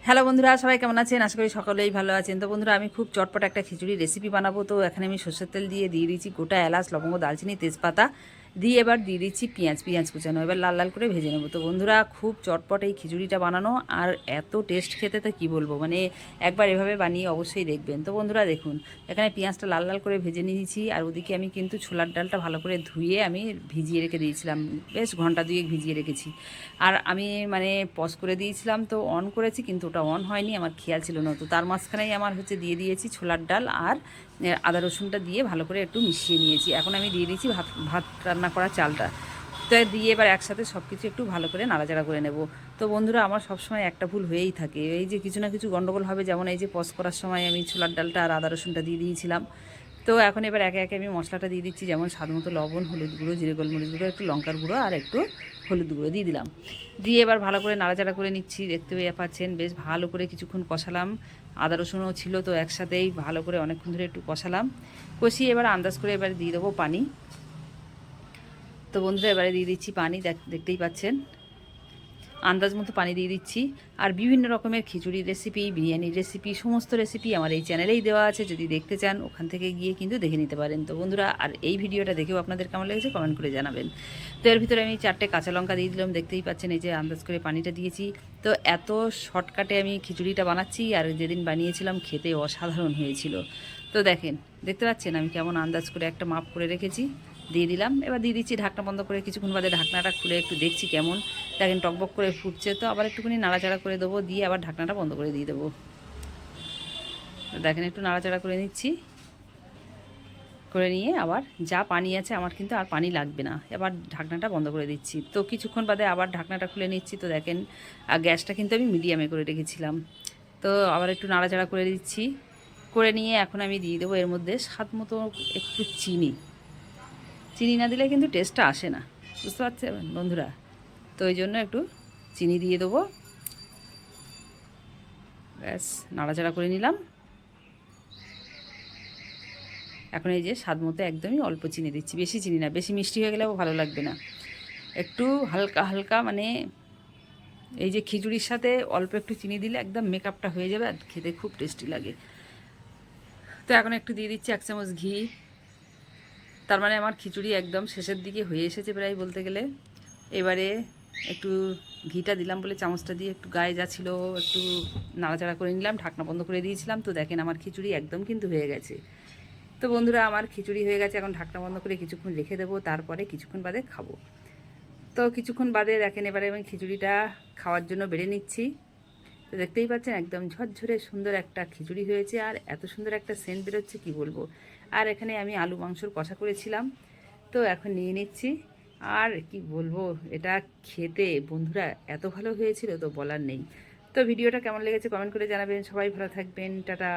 Hello বন্ধুরা, সবাই কেমন আছেন? আশা করি সকলেই ভালো আছেন। তো বন্ধুরা, আমি খুব চটপট একটা খিচুড়ি রেসিপি বানাবো। তো এখানে আমি সরষের তেল দিয়ে দিয়েছি গোটা এলাচ, লবঙ্গ, দালচিনি, তেজপাতা দিয়ে এবার দিয়ে দিচ্ছি পেঁয়াজ কুচানো। এবার লাল লাল করে ভেজে নেবো। তো বন্ধুরা, খুব চটপট এই খিচুড়িটা বানানো, আর এত টেস্ট খেতে তো কী বলবো, মানে একবার এভাবে বানিয়ে অবশ্যই দেখবেন। তো বন্ধুরা দেখুন, এখানে পেঁয়াজটা লাল লাল করে ভেজে নিয়েছি, আর ওদিকে আমি কিন্তু ছোলার ডালটা ভালো করে ধুয়ে আমি ভিজিয়ে রেখে দিয়েছিলাম, বেশ ঘন্টা দুয়েক ভিজিয়ে রেখেছি। আর আমি মানে পজ করে দিয়েছিলাম, তো অন করেছি কিন্তু ওটা অন হয়নি, আমার খেয়াল ছিল না। তো তার মাঝখানেই আমার দিয়ে দিয়েছি ছোলার ডাল আর আদা রসুনটা দিয়ে ভালো করে একটু মিশিয়ে নিয়েছি। এখন আমি দিয়ে দিয়েছি ভাত ভাত রান্না করা চালটা। তো দিয়ে এবার একসাথে সব কিছু একটু ভালো করে নাড়াচাড়া করে নেব। তো বন্ধুরা, আমার সবসময় একটা ভুল হয়েই থাকে, এই যে কিছু না কিছু গণ্ডগোল হবে। যেমন এই যে পজ করার সময় আমি ছোলার ডালটা আর আদা রসুনটা দিয়ে দিয়েছিলাম। তো এখন এবার একে একে আমি মশলাটা দিয়ে দিচ্ছি, যেমন স্বাদ মতো লবণ, হলুদ গুঁড়ো, জিরে গোলমরিচ গুঁড়ো, একটু লঙ্কার গুঁড়ো আর একটু হলুদ গুঁড়ো দিয়ে দিলাম। দিয়ে এবার ভালো করে নাড়াচাড়া করে নিচ্ছি। দেখতে পাচ্ছেন বেশ ভালো করে কিছুক্ষণ কষালাম। আদা রসুনও ছিল, তো একসাথেই ভালো করে অনেকক্ষণ ধরে একটু কষালাম। কষিয়ে এবার আন্দাজ করে এবার দিয়ে দেবো পানি। তো বন্ধুরা, এবারে দিয়ে দিচ্ছি পানি, দেখতেই পাচ্ছেন আন্দাজ মতো পানি দিয়ে দিচ্ছি। আর বিভিন্ন রকমের খিচুড়ির রেসিপি, বিরিয়ানির রেসিপি, সমস্ত রেসিপি আমার এই চ্যানেলেই দেওয়া আছে। যদি দেখতে চান ওখান থেকে গিয়ে কিন্তু দেখে নিতে পারেন। তো বন্ধুরা, আর এই ভিডিওটা দেখেও আপনাদের কেমন লেগেছে কমেন্ট করে জানাবেন। তো এর ভিতরে আমি 4টে কাঁচা লঙ্কা দিয়ে দিলাম, দেখতেই পাচ্ছেন এই যে আন্দাজ করে পানিটা দিয়েছি। তো এত শর্টকাটে আমি খিচুড়িটা বানাচ্ছি, আর যেদিন বানিয়েছিলাম খেতে অসাধারণ হয়েছিল। তো দেখতে পাচ্ছেন আমি কেমন আন্দাজ করে একটা মাপ করে রেখেছি, দিয়ে দিলাম। এবার দিয়ে দিচ্ছি ঢাকনা বন্ধ করে। কিছুক্ষণ বাদে ঢাকনাটা খুলে একটু দেখছি কেমন, দেখেন টকবক করে ফুটছে। তো আবার একটুখানি নাড়াচাড়া করে দেবো, দিয়ে আবার ঢাকনাটা বন্ধ করে দিয়ে দেবো। দেখেন একটু নাড়াচাড়া করে নিচ্ছি, করে নিয়ে আবার যা পানি আছে, আমার কিন্তু আর পানি লাগবে না। এবার ঢাকনাটা বন্ধ করে দিচ্ছি। তো কিছুক্ষণ বাদে আবার ঢাকনাটা খুলে নিচ্ছি। তো দেখেন গ্যাসটা কিন্তু আমি মিডিয়ামে করে রেখেছিলাম। তো আবার একটু নাড়াচাড়া করে দিচ্ছি, করে নিয়ে এখন আমি দিয়ে দেবো এর মধ্যে স্বাদ মতো একটু চিনি। চিনি না দিলে কিন্তু টেস্টটা আসে না, বুঝতে পারছেন বন্ধুরা। তো ওই জন্য একটু চিনি দিয়ে দেবো। ব্যাস নাড়াচাড়া করে নিলাম। এখন এই যে স্বাদ মতো একদমই অল্প চিনি দিচ্ছি, বেশি চিনি না, বেশি মিষ্টি হয়ে গেলেও ভালো লাগবে না। একটু হালকা হালকা, মানে এই যে খিচুড়ির সাথে অল্প একটু চিনি দিলে একদম মেকআপটা হয়ে যাবে, আর খেতে খুব টেস্টি লাগে। তো এখন একটু দিয়ে দিচ্ছি 1 চামচ ঘি। তার মানে আমার খিচুড়ি একদম শেষের দিকে হয়ে এসেছে প্রায় বলতে গেলে। এবারে একটু ঘিটা দিলাম বলে চামচটা দিয়ে একটু গায়ে যা ছিল একটু নাড়াচাড়া করে নিলাম, ঢাকনা বন্ধ করে দিয়েছিলাম। তো দেখেন আমার খিচুড়ি একদম কিন্তু হয়ে গেছে। তো বন্ধুরা, আমার খিচুড়ি হয়ে গেছে। এখন ঢাকনা বন্ধ করে কিছুক্ষণ রেখে দেবো, তারপরে কিছুক্ষণ বাদে খাবো। তো কিছুক্ষণ বাদে দেখেন এবারে আমি খিচুড়িটা খাওয়ার জন্য বেড়ে নিচ্ছি। তো দেখতেই পাচ্ছেন একদম ঝরঝরে সুন্দর একটা খিচুড়ি হয়েছে, আর এত সুন্দর একটা সেন্ট বেরোচ্ছে কি বলবো। আর এখানে আমি আলু মাংসর কষা করেছিলাম, তো এখন নিয়ে নিচ্ছি। আর কি বলবো, এটা খেতে বন্ধুরা এত ভালো হয়েছিল তো বলার নেই। তো ভিডিওটা কেমন লেগেছে কমেন্ট করে জানাবেন। সবাই ভালো থাকবেন, টাটা।